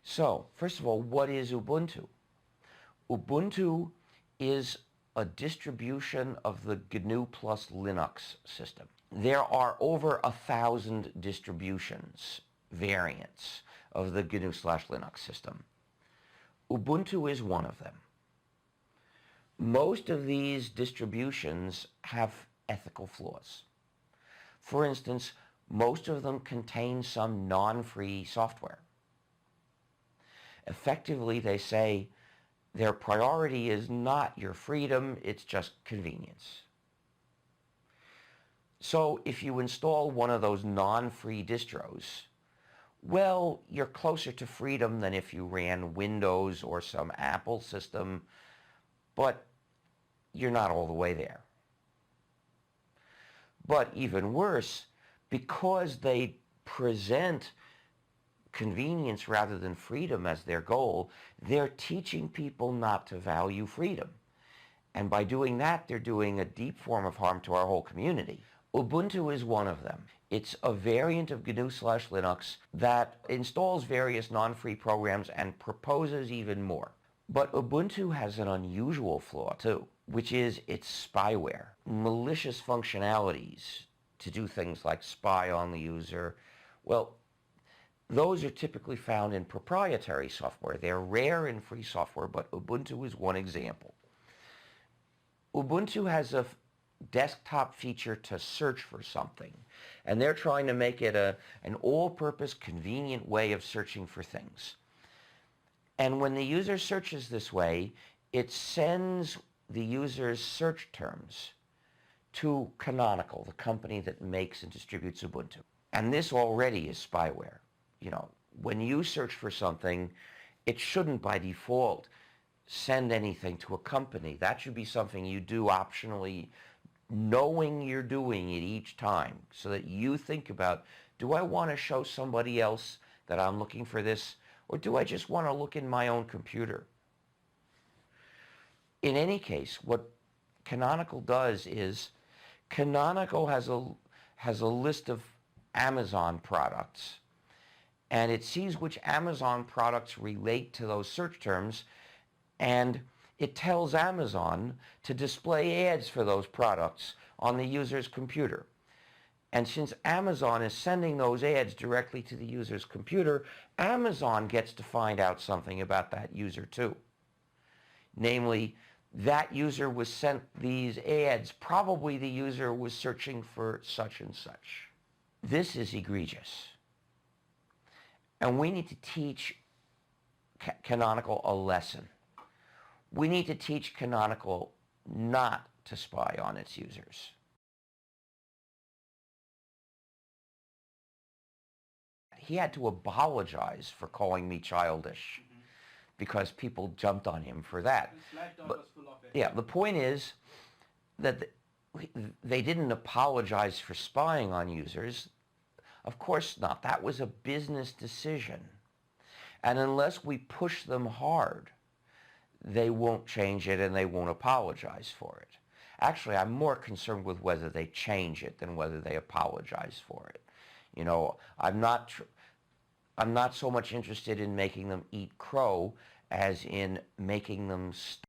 So, first of all, what is Ubuntu? Ubuntu is a distribution of the GNU plus Linux system. There are over 1,000 distributions, variants of the GNU/Linux system. Ubuntu is one of them. Most of these distributions have ethical flaws. For instance, most of them contain some non-free software. Effectively, they say their priority is not your freedom, it's just convenience. So if you install one of those non-free distros, well, you're closer to freedom than if you ran Windows or some Apple system, but you're not all the way there. But even worse, because they present convenience rather than freedom as their goal, they're teaching people not to value freedom. And by doing that, they're doing a deep form of harm to our whole community. Ubuntu is one of them. It's a variant of GNU/Linux that installs various non-free programs and proposes even more. But Ubuntu has an unusual flaw too, which is its spyware. Malicious functionalities to do things like spy on the user. Well, those are typically found in proprietary software. They're rare in free software, but Ubuntu is one example. Ubuntu has a desktop feature to search for something, and they're trying to make it an all-purpose, convenient way of searching for things. And when the user searches this way, it sends the user's search terms to Canonical, the company that makes and distributes Ubuntu. And this already is spyware. You know, when you search for something, it shouldn't by default send anything to a company. That should be something you do optionally, knowing you're doing it each time, so that you think about, do I want to show somebody else that I'm looking for this, or do I just want to look in my own computer? In any case, what Canonical does is, Canonical has a list of Amazon products, and it sees which Amazon products relate to those search terms, and it tells Amazon to display ads for those products on the user's computer. And since Amazon is sending those ads directly to the user's computer, Amazon gets to find out something about that user too. Namely, that user was sent these ads. Probably the user was searching for such and such. This is egregious. And we need to teach Canonical a lesson. We need to teach Canonical not to spy on its users. He had to apologize for calling me childish because people jumped on him for that. But, yeah, the point is that they didn't apologize for spying on users. Of course not. That was a business decision. And unless we push them hard, they won't change it and they won't apologize for it. Actually, I'm more concerned with whether they change it than whether they apologize for it. You know, I'm not so much interested in making them eat crow as in making them stop.